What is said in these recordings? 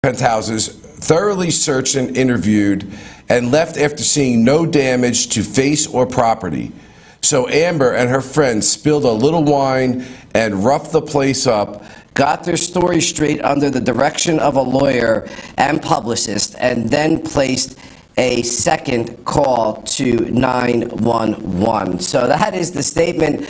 penthouses, thoroughly searched and interviewed, and left after seeing no damage to face or property. So Amber and her friends spilled a little wine and roughed the place up, got their story straight under the direction of a lawyer and publicist, and then placed a second call to 911. So that is the statement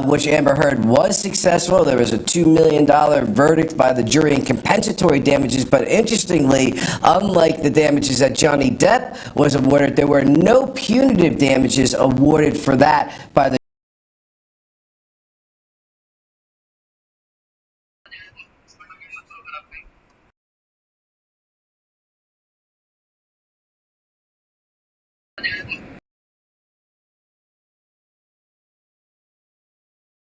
which Amber Heard was successful. There was a $2 million verdict by the jury in compensatory damages, but interestingly, unlike the damages that Johnny Depp was awarded, there were no punitive damages awarded for that by the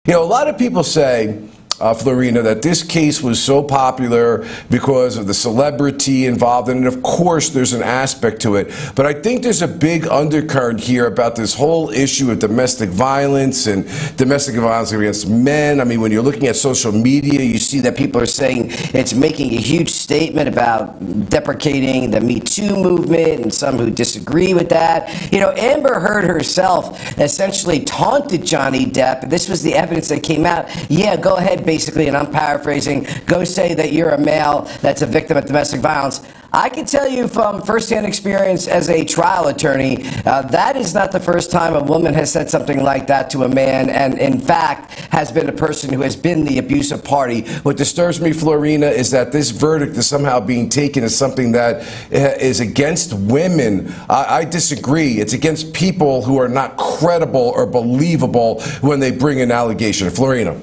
You know, a lot of people say, Florina, that this case was so popular because of the celebrity involved, and of course there's an aspect to it, but I think there's a big undercurrent here about this whole issue of domestic violence and domestic violence against men. I mean, when you're looking at social media, you see that people are saying it's making a huge statement about deprecating the Me Too movement, and some who disagree with that. You know, Amber Heard herself essentially taunted Johnny Depp. This was the evidence that came out. Yeah, go ahead, basically, and I'm paraphrasing, go say that you're a male that's a victim of domestic violence. I can tell you from firsthand experience as a trial attorney, that is not the first time a woman has said something like that to a man, and in fact has been a person who has been the abusive party. What disturbs me, Florina, is that this verdict is somehow being taken as something that is against women. I disagree. It's against people who are not credible or believable when they bring an allegation. Florina.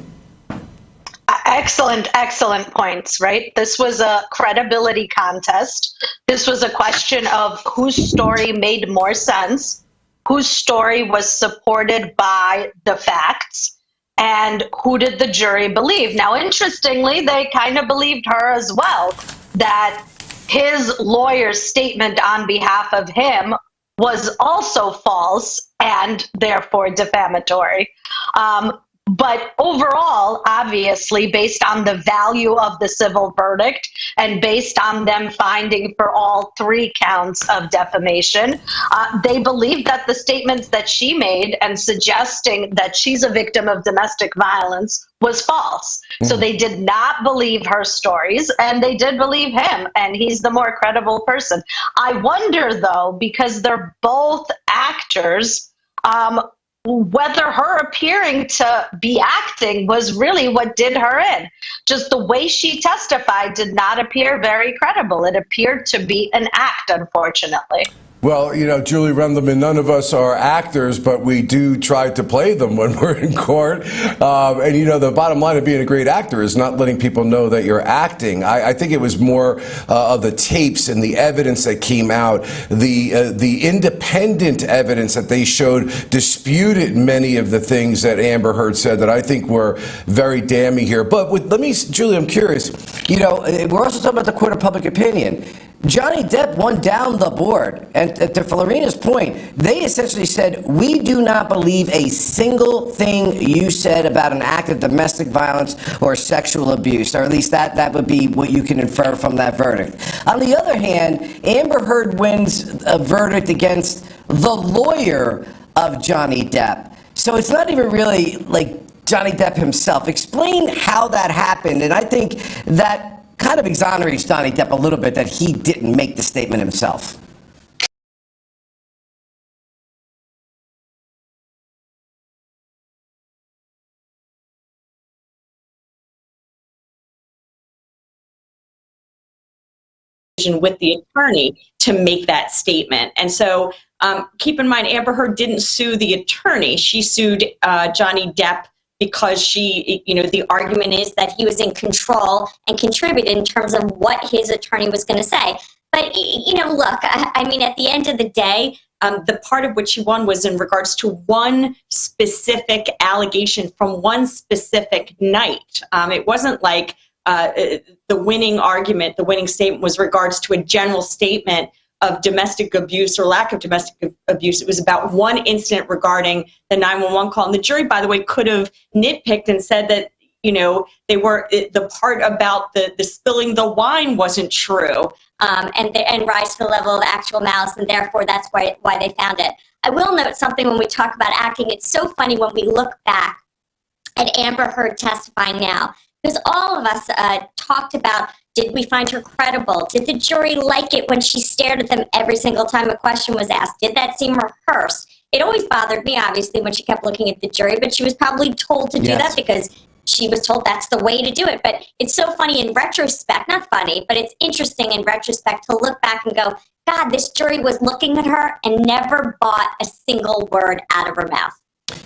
Excellent points, right? This was a credibility contest. This was a question of whose story made more sense, whose story was supported by the facts, and who did the jury believe? Now, interestingly, they kind of believed her as well, that his lawyer's statement on behalf of him was also false and therefore defamatory. But overall, obviously, based on the value of the civil verdict and based on them finding for all 3 counts of defamation, they believe that the statements that she made and suggesting that she's a victim of domestic violence was false. So they did not believe her stories, and they did believe him, and he's the more credible person. I wonder, though, because they're both actors, whether her appearing to be acting was really what did her in. Just the way she testified did not appear very credible. It appeared to be an act, unfortunately. Well, you know, Julie Rendelman, none of us are actors, but we do try to play them when we're in court. And, you know, the bottom line of being a great actor is not letting people know that you're acting. I think it was more of the tapes and the evidence that came out. The independent evidence that they showed disputed many of the things that Amber Heard said that I think were very damning here. But Julie, I'm curious, you know, we're also talking about the court of public opinion. Johnny Depp won down the board, and to Florina's point, they essentially said, we do not believe a single thing you said about an act of domestic violence or sexual abuse, or at least that would be what you can infer from that verdict. On the other hand, Amber Heard wins a verdict against the lawyer of Johnny Depp. So it's not even really like Johnny Depp himself. Explain how that happened, and I think that kind of exonerates Johnny Depp a little bit that he didn't make the statement himself. With the attorney to make that statement. And so keep in mind, Amber Heard didn't sue the attorney. She sued Johnny Depp because she, you know, the argument is that he was in control and contributed in terms of what his attorney was going to say. But, you know, look, I mean, at the end of the day, the part of which she won was in regards to one specific allegation from one specific night. It wasn't like the winning argument, the winning statement was regards to a general statement of domestic abuse or lack of domestic abuse. It was about one incident regarding the 911 call. And the jury, by the way, could have nitpicked and said that, they were, the part about the spilling the wine wasn't true. And rise to the level of actual malice, and therefore that's why they found it. I will note something when we talk about acting. It's so funny when we look back at Amber Heard testifying now, because all of us talked about, did we find her credible? Did the jury like it when she stared at them every single time a question was asked? Did that seem rehearsed? It always bothered me, obviously, when she kept looking at the jury, but she was probably told to do that because she was told that's the way to do it. But it's so funny in retrospect, not funny, but it's interesting in retrospect to look back and go, God, this jury was looking at her and never bought a single word out of her mouth.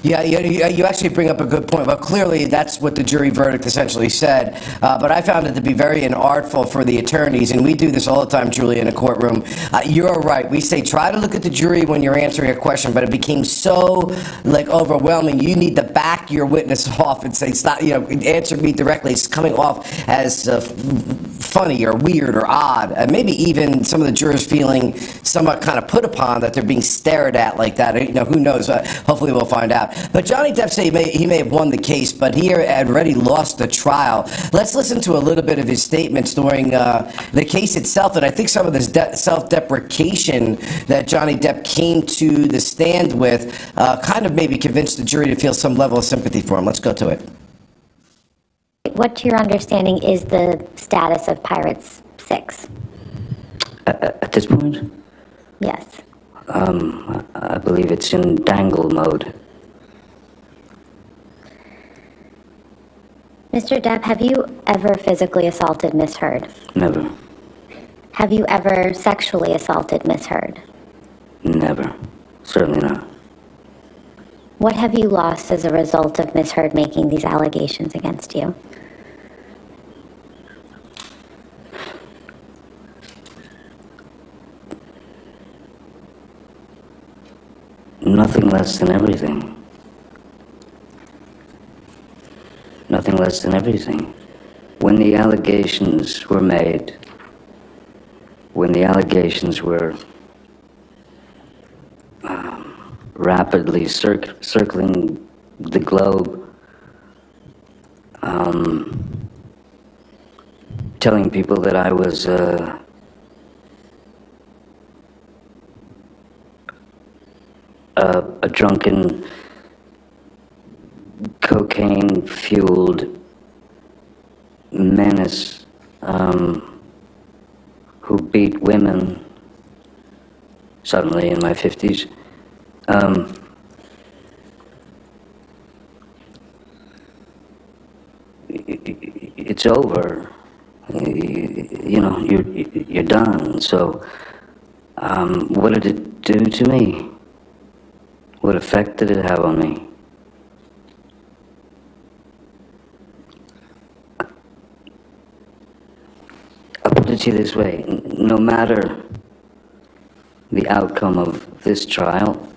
Yeah, you actually bring up a good point. Well, clearly that's what the jury verdict essentially said. But I found it to be very inartful for the attorneys, and we do this all the time, Julie, in a courtroom. You're right. We say try to look at the jury when you're answering a question, but it became so overwhelming. You need to back your witness off and say, stop, answer me directly. It's coming off as funny or weird or odd. Maybe even some of the jurors feeling somewhat kind of put upon that they're being stared at like that. Who knows? Hopefully we'll find out. But Johnny Depp said he may have won the case, but he had already lost the trial. Let's listen to a little bit of his statements during the case itself, and I think some of this self-deprecation that Johnny Depp came to the stand with kind of maybe convinced the jury to feel some level of sympathy for him. Let's go to it. What, to your understanding, is the status of Pirates 6? At this point? Yes. I believe it's in dangle mode. Mr. Depp, have you ever physically assaulted Miss Heard? Never. Have you ever sexually assaulted Miss Heard? Never. Certainly not. What have you lost as a result of Miss Heard making these allegations against you? Nothing less than everything. Nothing less than everything. When the allegations were made, when the allegations were rapidly circling the globe, telling people that I was a drunken, cocaine-fueled menace who beat women, suddenly in my 50s. It's over. You're done. So, what did it do to me? What effect did it have on me? I'll put it to you this way. No matter the outcome of this trial,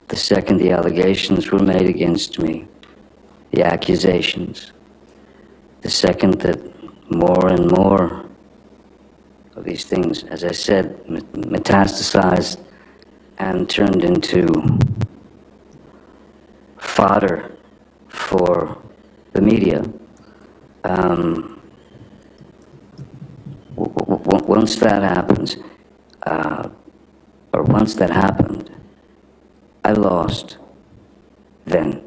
the second the allegations were made against me, the accusations, the second that more and more of these things, as I said, metastasized and turned into fodder for the media. Once that happens, or once that happened, I lost then.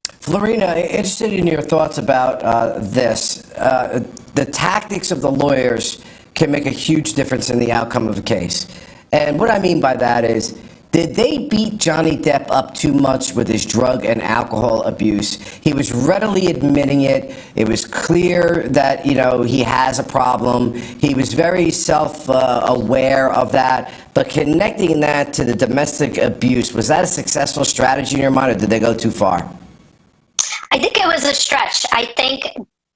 Florina, interested in your thoughts about this. The tactics of the lawyers can make a huge difference in the outcome of a case. And what I mean by that is, did they beat Johnny Depp up too much with his drug and alcohol abuse? He was readily admitting it. It was clear that, he has a problem. He was very self-aware of that. But connecting that to the domestic abuse, was that a successful strategy in your mind, or did they go too far? I think it was a stretch. I think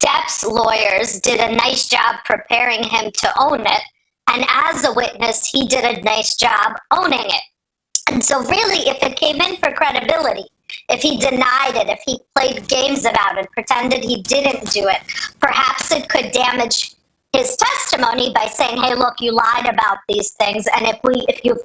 Depp's lawyers did a nice job preparing him to own it. And as a witness, he did a nice job owning it. And so really, if it came in for credibility, if he denied it, if he played games about it, pretended he didn't do it, perhaps it could damage his testimony by saying, hey, look, you lied about these things. And if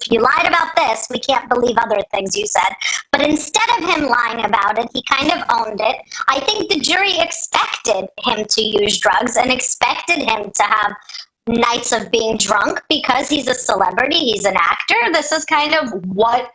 you lied about this, we can't believe other things you said. But instead of him lying about it, he kind of owned it. I think the jury expected him to use drugs and expected him to have nights of being drunk because he's a celebrity, he's an actor. This is kind of what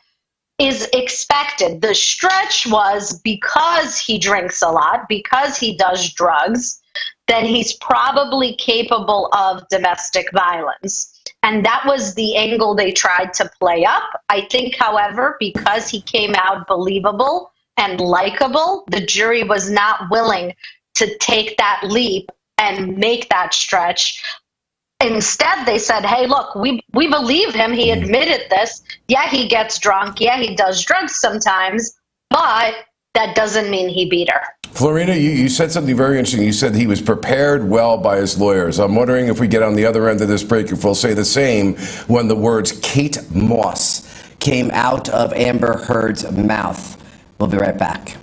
is expected. The stretch was because he drinks a lot, because he does drugs, then he's probably capable of domestic violence. And that was the angle they tried to play up. I think, however, because he came out believable and likable, the jury was not willing to take that leap and make that stretch. Instead, they said, hey, look, we believe him. He admitted this. Yeah, he gets drunk. Yeah, he does drugs sometimes, but that doesn't mean he beat her. Florina, you said something very interesting. You said he was prepared well by his lawyers. I'm wondering if we get on the other end of this break, if we'll say the same when the words Kate Moss came out of Amber Heard's mouth. We'll be right back.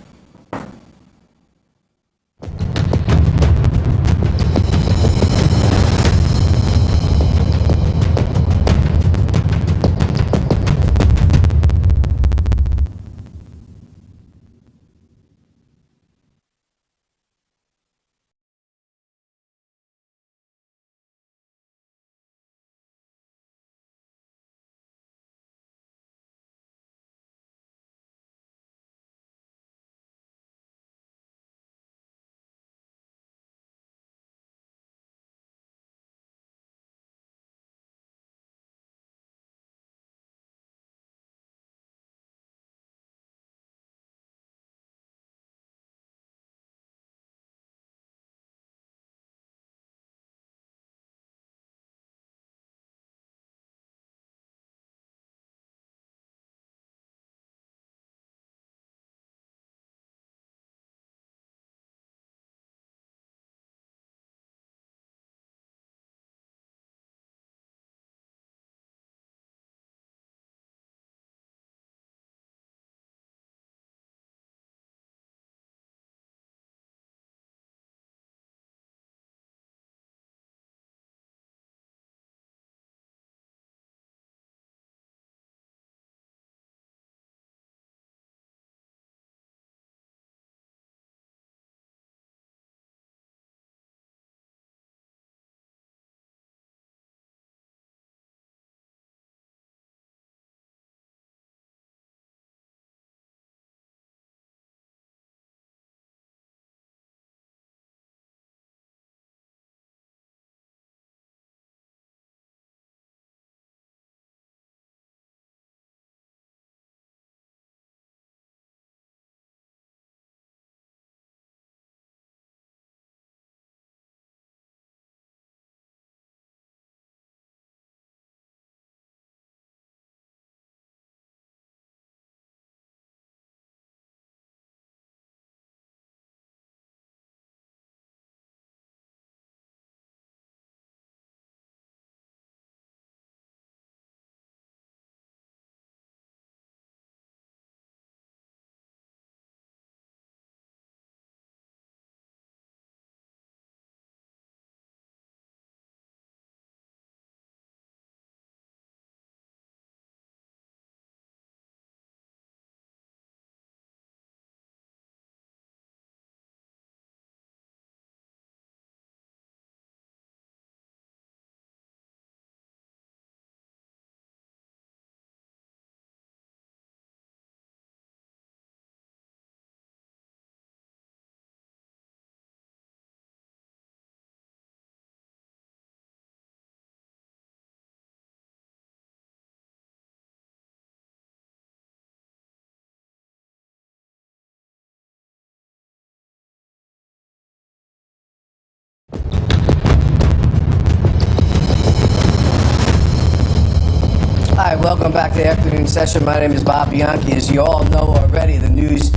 Hi, welcome back to the afternoon session. My name is Bob Bianchi. As you all know already, the news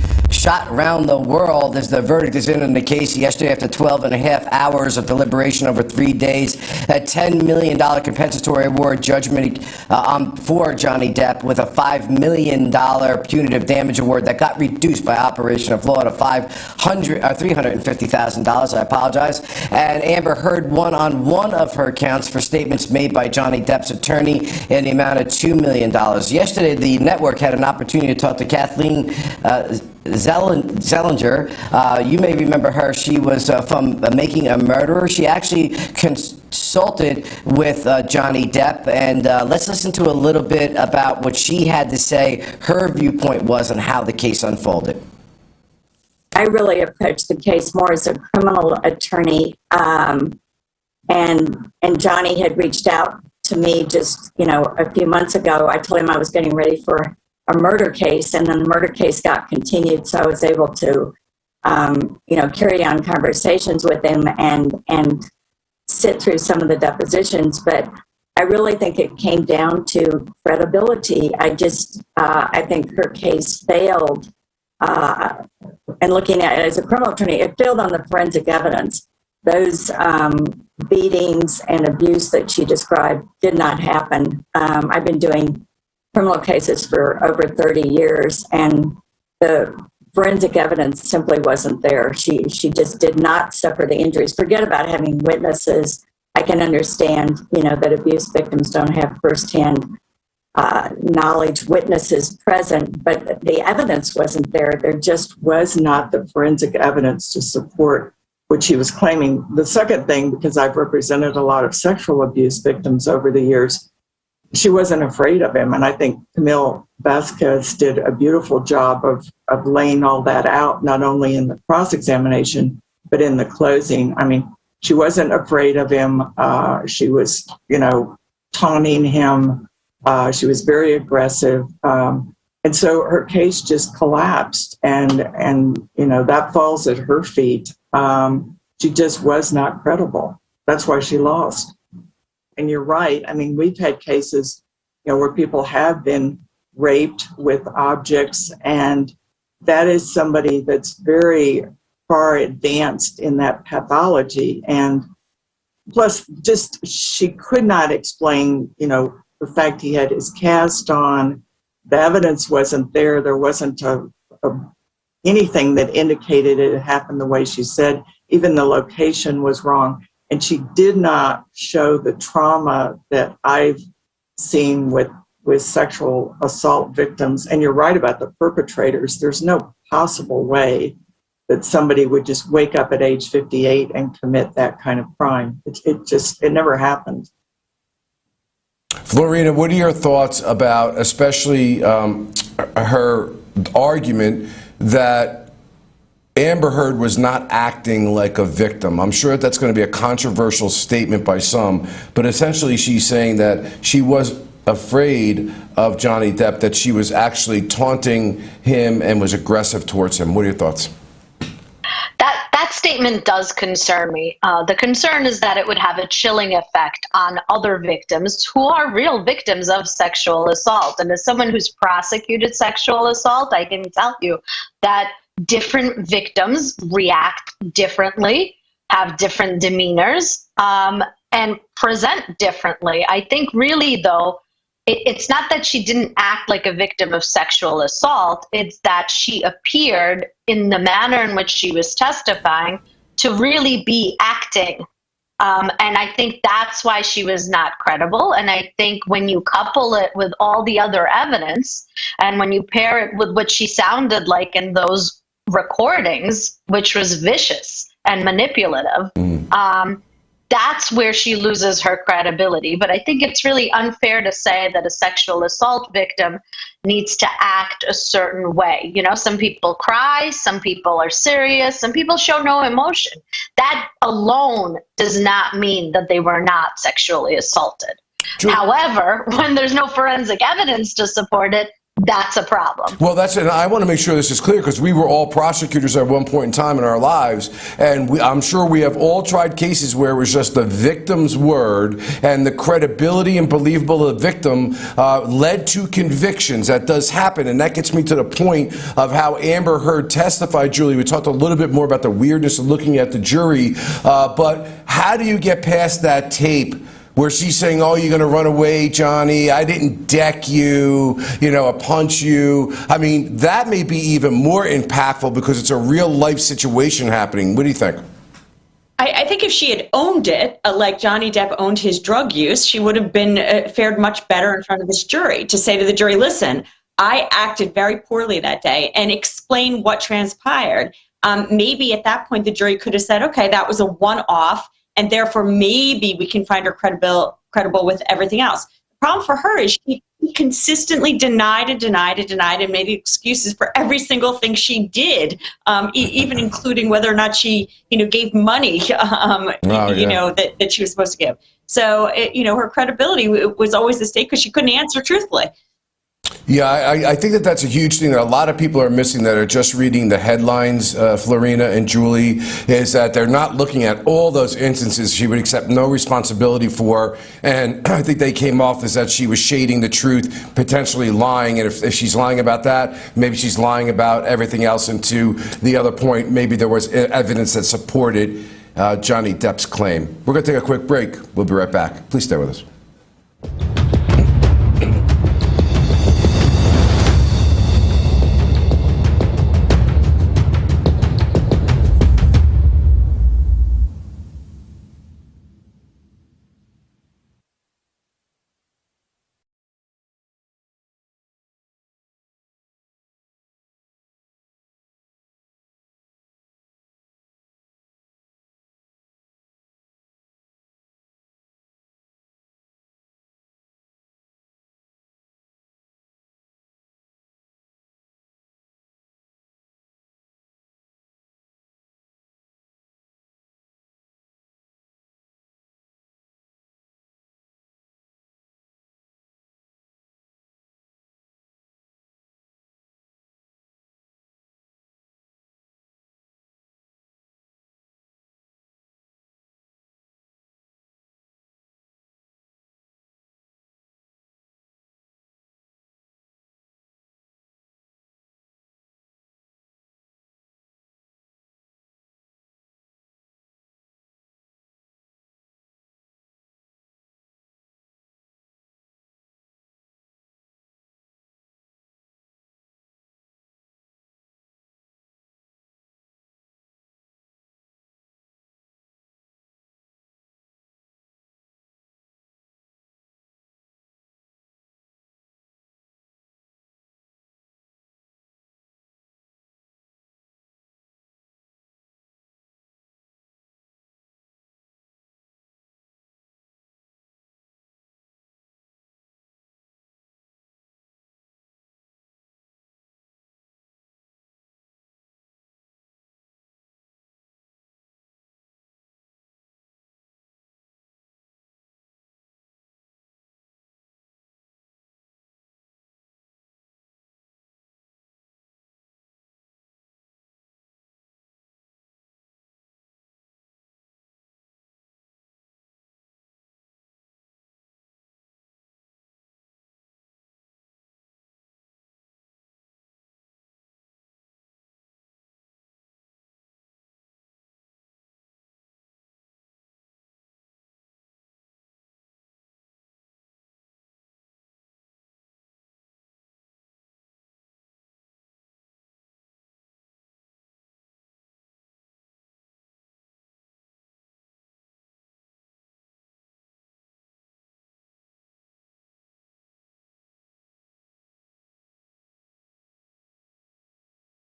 shot around the world as the verdict is in the case yesterday after 12 and a half hours of deliberation over 3 days. A $10 million compensatory award judgment for Johnny Depp with a $5 million punitive damage award that got reduced by operation of law to $350,000. I apologize. And Amber Heard won on one of her counts for statements made by Johnny Depp's attorney in the amount of $2 million. Yesterday, the network had an opportunity to talk to Kathleen Zellinger. You may remember her. She was from Making a Murderer. She actually consulted with Johnny Depp, and let's listen to a little bit about what she had to say, her viewpoint was, on how the case unfolded. I really approached the case more as a criminal attorney, and Johnny had reached out to me just, a few months ago. I told him I was getting ready for a murder case, and then the murder case got continued, so I was able to, carry on conversations with him and sit through some of the depositions. But I really think it came down to credibility. I think her case failed. And looking at it as a criminal attorney, it failed on the forensic evidence. Those beatings and abuse that she described did not happen. I've been doing criminal cases for over 30 years, and the forensic evidence simply wasn't there. She just did not suffer the injuries. Forget about having witnesses. I can understand, that abuse victims don't have firsthand knowledge, witnesses present, but the evidence wasn't there. There just was not the forensic evidence to support what she was claiming. The second thing, because I've represented a lot of sexual abuse victims over the years, she wasn't afraid of him. And I think Camille Vasquez did a beautiful job of laying all that out, not only in the cross-examination, but in the closing. I mean, she wasn't afraid of him. She was, taunting him. She was very aggressive. And so her case just collapsed, and that falls at her feet. She just was not credible. That's why she lost. And you're right. I mean, we've had cases, where people have been raped with objects, and that is somebody that's very far advanced in that pathology. And plus, just she could not explain, the fact he had his cast on. The evidence wasn't there. There wasn't anything that indicated it happened the way she said. Even the location was wrong. And she did not show the trauma that I've seen with sexual assault victims. And you're right about the perpetrators. There's no possible way that somebody would just wake up at age 58 and commit that kind of crime. It never happened. Florina, what are your thoughts about especially her argument that Amber Heard was not acting like a victim? I'm sure that's going to be a controversial statement by some, but essentially she's saying that she was afraid of Johnny Depp, that she was actually taunting him and was aggressive towards him. What are your thoughts? That statement does concern me. The concern is that it would have a chilling effect on other victims who are real victims of sexual assault. And as someone who's prosecuted sexual assault, I can tell you that different victims react differently, have different demeanors, and present differently. I think really, though, it's not that she didn't act like a victim of sexual assault. It's that she appeared in the manner in which she was testifying to really be acting. And I think that's why she was not credible. And I think when you couple it with all the other evidence, and when you pair it with what she sounded like in those recordings, which was vicious and manipulative, that's where she loses her credibility. But I think it's really unfair to say that a sexual assault victim needs to act a certain way. Some people cry, some people are serious, some people show no emotion. That alone does not mean that they were not sexually assaulted. True. However, when there's no forensic evidence to support it, that's a problem. Well, and I want to make sure this is clear because we were all prosecutors at one point in time in our lives, and I'm sure we have all tried cases where it was just the victim's word and the credibility and believable of the victim led to convictions. That does happen, and that gets me to the point of how Amber Heard testified, Julie. We talked a little bit more about the weirdness of looking at the jury, but how do you get past that tape where she's saying, oh, you're going to run away, Johnny, I didn't deck you, I punch you. I mean, that may be even more impactful because it's a real life situation happening. What do you think? I think if she had owned it, like Johnny Depp owned his drug use, she would have been fared much better in front of this jury to say to the jury, listen, I acted very poorly that day, and explain what transpired. Maybe at that point the jury could have said, okay, that was a one-off, and therefore maybe we can find her credible with everything else. The problem for her is she consistently denied and made excuses for every single thing she did, even including whether or not she, gave money, that she was supposed to give. So, her credibility was always at stake because she couldn't answer truthfully. Yeah, I think that's a huge thing that a lot of people are missing that are just reading the headlines, Florina and Julie, is that they're not looking at all those instances she would accept no responsibility for. And I think they came off as that she was shading the truth, potentially lying. And if she's lying about that, maybe she's lying about everything else. And to the other point, maybe there was evidence that supported Johnny Depp's claim. We're going to take a quick break. We'll be right back. Please stay with us.